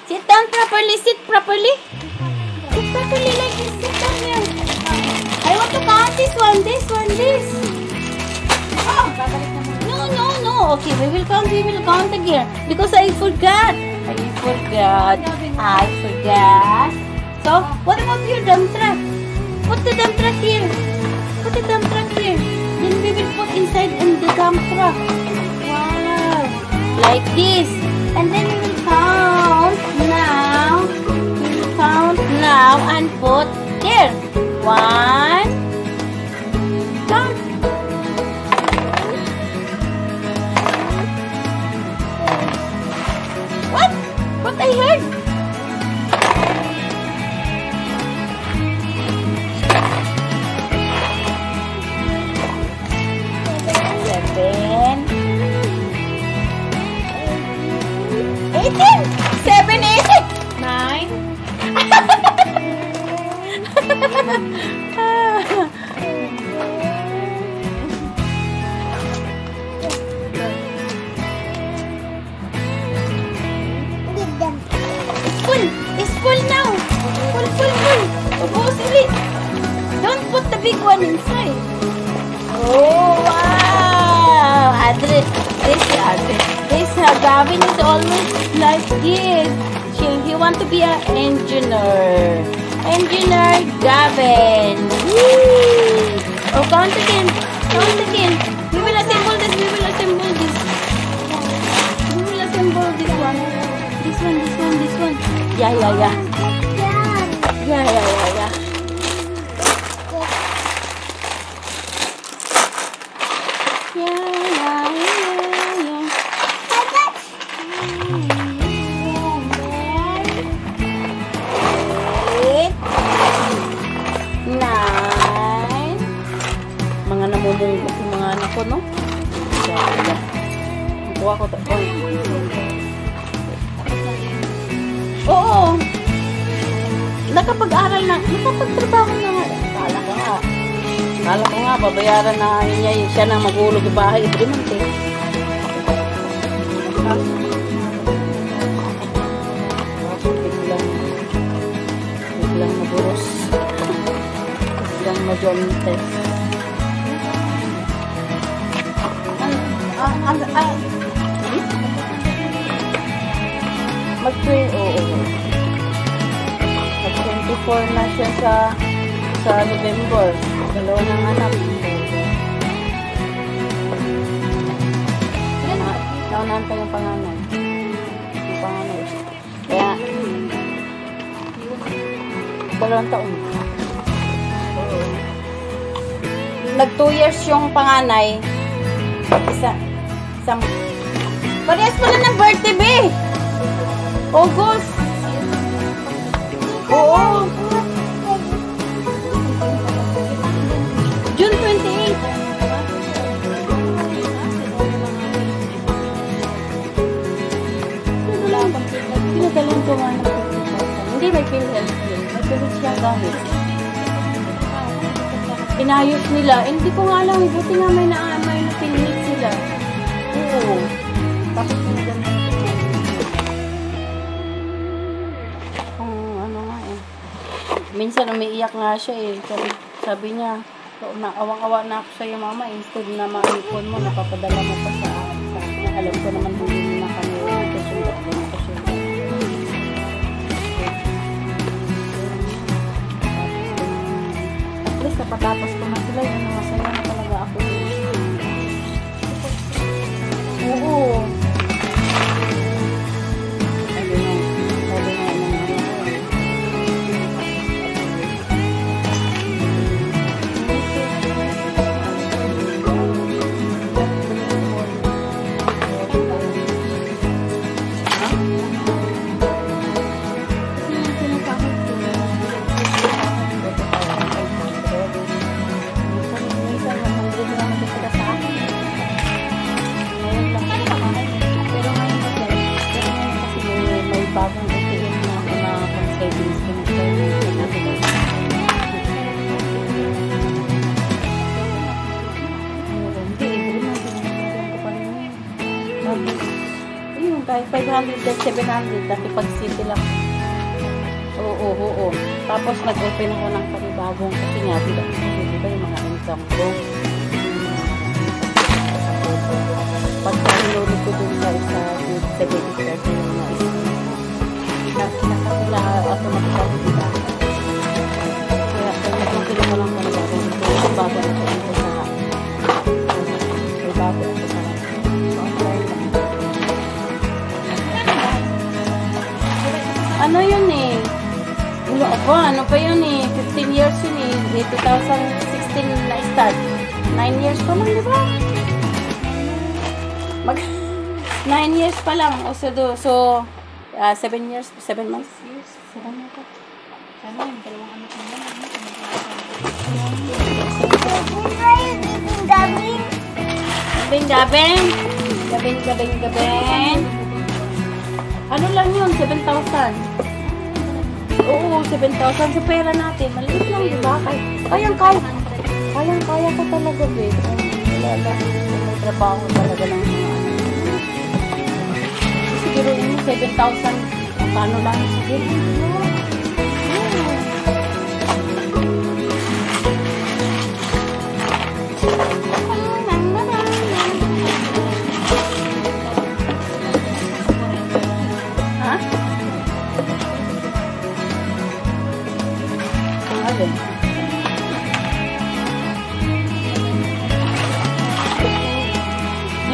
Sit down properly. Sit properly. Sit properly like this. Sit down here. I want to count this one. This one. This. Oh. No. Okay, we will count again. Because I forgot. So, what about your dump truck? Put the dump truck here. Then we will put inside in the dump truck. Wow. Like this. And then we will count now and put there. 1. Count. What I heard? Seven, 9. It's full now. Full. Go sleep. Don't put the big one inside. Oh wow! This Gavin is always like this. He want to be an engineer. Engineer Gavin. Woo! Oh, count again. We will assemble this. We will assemble this one. This one. Yeah. Mga namumungkot yung mga anak ko, no? Kuha ko ito. Oo. Nakapagtrabaho na nga. Kala ko nga, babayaran na niya siya na maghulog yung bahay. Ito naman, te. Biglang maburos. Biglang majontes. Mag-24 na siya sa November. Dalawa ng anak. Naunahan pa yung panganay. Kaya, 2 taon. Nag 2 years yung panganay. Parehas pala ng birthday, be. August. Oo. June 28. Pinagaling ko nga ng 50,000. Hindi, may PhilHealth yun. May PhilHealth siya gamit. Inayos nila. Hindi ko nga alam. Buti nga may na-PhilHealth sila. Oo. Tapos minsan umiiyak nga siya eh. Sabi niya, awang-awa na ako sa'yo mama. Instead na maipon mo, napapadala mo pa sa akin. Alam ko naman bumili na kami. Kasunod. At least napatapos ko na sila. Yung masaya na talaga ako. Oo. 400 at 700. Dati pag city lang. Oo. Tapos nag-open ako ng panibagong kasi nga, di ba yung mga income ko? Pagka hinuli ko dun guys sa debit card yung mga nakakila automatically diba? Kaya nag-open ko lang panibagong ito. Bago na ko dito sa bago na ko sa ano yun eh? Wala ako, ano pa yun eh? 15 years yun eh. 2016 na start. 9 years pa lang, di ba? 9 years pa lang. So 7 years, 7 months? 7 months. Sana yung dalawang anak mo na. Gabing. Ano lang yun? 7,000. Oo, 7,000 sa pera natin. Maliit lang, di ba? Kayang-kaya ko talaga, babe. Wala lang. May trabaho talaga ng mga ano. Siguro yun, 7,000. Paano lang? Siguro.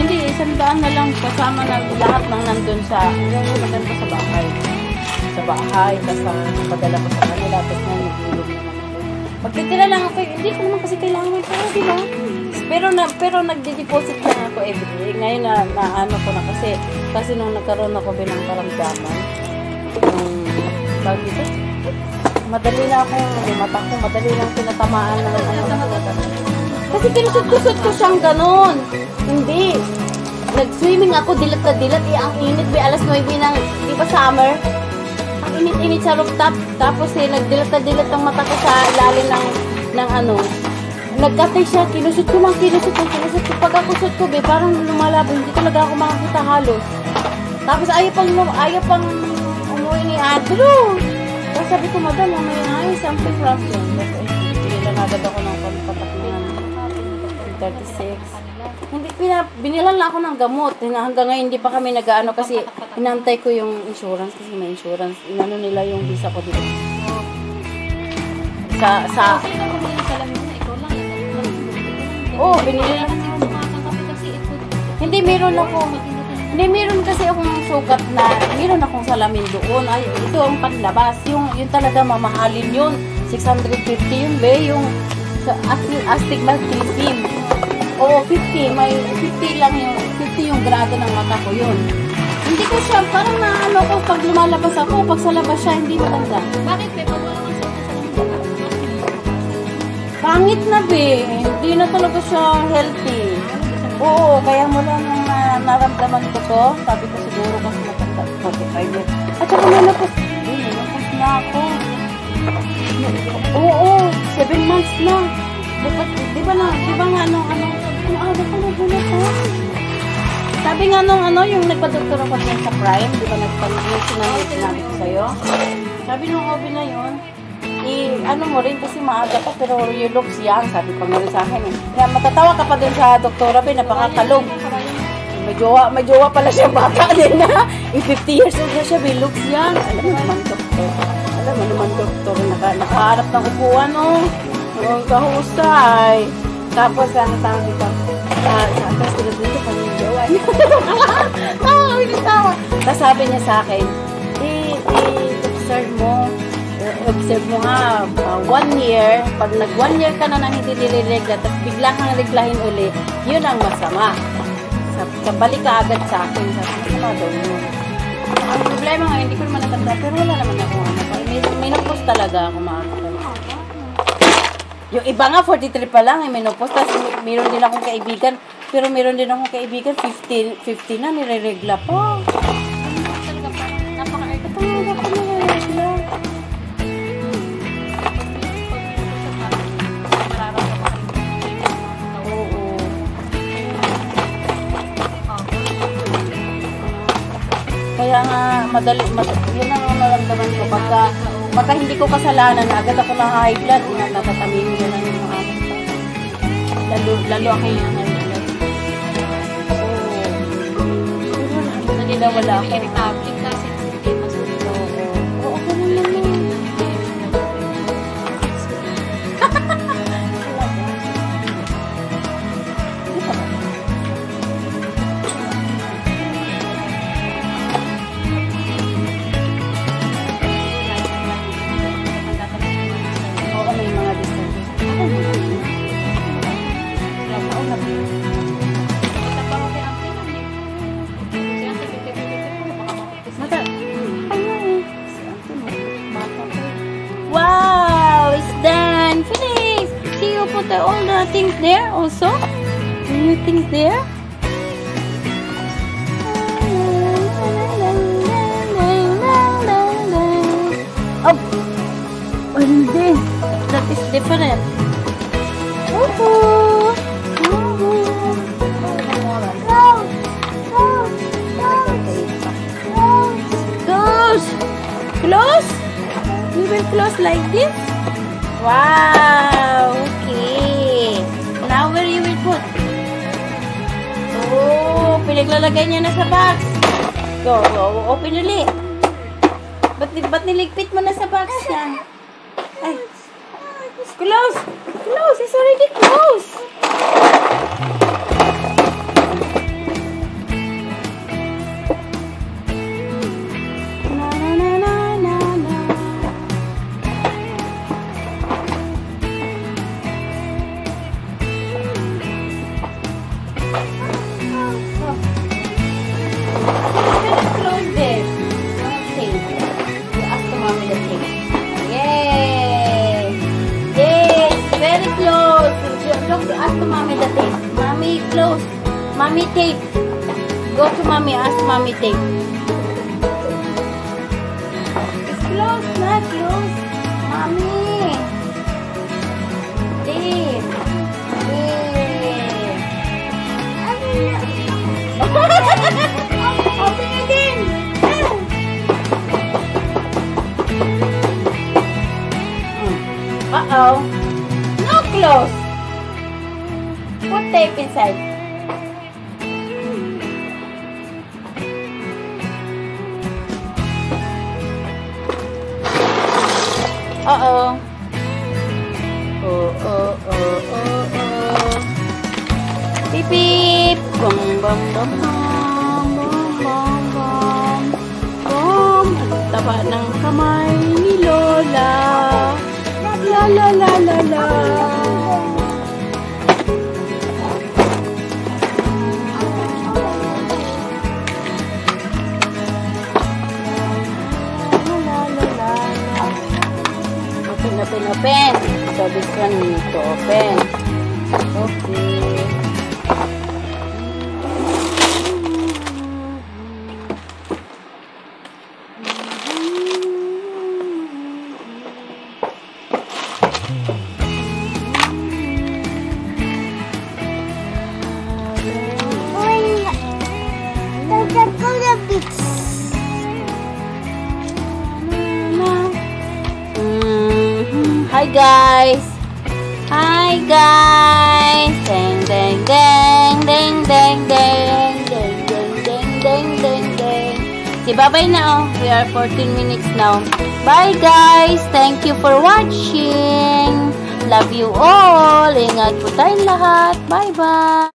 Hindi, 100 na lang kasama na lahat ng nandun sa maganda sa bahay. Sa bahay, tapos padala ko sa kanila, tapos na nag-ilog naman ako. Magtitira lang ako, hindi ko naman kasi kailangan may pera, di ba? Pero nagde-deposit lang ako everyday. Ngayon na ano ko na kasi nung nagkaroon ako bilang karamdaman, tawag dito, madali na akong lumata ko, madali lang tinatamaan ng kasi kinusot-kusot ko siyang ganon. Hindi. Nag-swimming ako, dilat na dilat. Ang init, alas 9 ng, di ba summer? Ang init-init sa rooftop. Tapos nagdilat na dilat ang mata ko sa ilalim ng ano. Nagkatay siya, kinusot ko. Pag ako sut ko, parang lumalabo. Hindi talaga ako makakita halos. Tapos ayaw pang umuwi ni Andrew. Tapos sabi ko, madam, may something wrong yun. Binilan agad ako ng patak na 36. Hindi, binilan lang ako ng gamot. Hanggang ngayon, hindi pa kami nag-ano kasi inantay ko yung insurance kasi may insurance. Inano nila yung visa ko dito. Binili lang. Hindi, meron kasi akong sukat na, meron akong salamin doon. Ay, ito ang panlabas. Yung talaga mamahalin yun. 650 yun, yung astigmatism. Oo, 50. May 50 lang yung 50 yung grado ng mata ko yun. Hindi ko siya, parang naano ko pag lumalabas ako, pag sa labas siya, hindi maganda. Bakit may pag wala kang sukat sa pangit na hindi na talaga siya healthy. Oo, kaya mula nung naramdaman ko to, sabi ko siguro kasi matanda, 45 years. At saka nalapos na ako. Oo, 7 months na. Di ba nga ano ko na gulat ha? Sabi nga yung nagpa-doktor ako dyan sa Prime, di ba sinabi ko sa'yo? Sabi nung OB na yun, ano mo rin kasi maaga pa pero you looks young, sabi pa nga rin sa akin eh. Kaya matatawa ka pa dun sa doktora, napakakalog. May jowa pala siya, bata din na. 50 years old na siya, looks young. Alam mo naman doktor, nakaharap ng upuan ang kahusay. Tapos ano tawag dito? Sa atas sila dito kami yung jowa niya. Tapos sabi niya sa akin, observe mo nga, 1 year, pag nag 1 year ka na nang hindi niliregla, tapos bigla kang reglahin uli, yun ang masama. Balik ka agad sa akin. Sabi ko, ang problema nga, hindi ko naman natanda, pero wala naman ako. Menopause talaga ako makakita. Yung iba nga, 43 pa lang, menopause. Tapos meron din akong kaibigan, pero meron din akong kaibigan, 50 na, nireregla pa. Napaka-art. Ito nga ako nireregla. Kaya yun ang naramdaman ko. Pagka hindi ko kasalanan, agad ako na high blood, natatamin yun ang mga lalo ako yung high blood. So, wala ako. Irritable kasi hindi masunod. Oo, ako naman. Oo, may mga design. Wow, it's done. Finished. See, you put all the things there also. The new things there. Oh, what is this? That is different. Woohoo! Close. Close. We will close like this. Wow. Okay. Now where you will put? Oh, pinaglalagay niya na sa box. Go. Open ulit. Ba't niligpit mo na sa box niya? Ay. Close. Close. It's already closed. Ask to mommy the tape. Mommy, close. Mommy, tape. Go to mommy. Ask mommy, tape. It's close, not close. Mommy. Tape. Open again. Uh-oh. No close. Put tape inside. Uh-oh. Beep beep. Bum bum bum bum bum bum bum. Ang taba ng kamay ni Lola. La la la la la. Open. So this one we need to open. Okay. Hi guys. Hi guys. Ding ding ding ding ding ding ding ding ding ding ding ding. Si bye-bye na oh. We are 14 minutes now. Bye guys. Thank you for watching. Love you all. Ingat po tayong lahat. Bye-bye.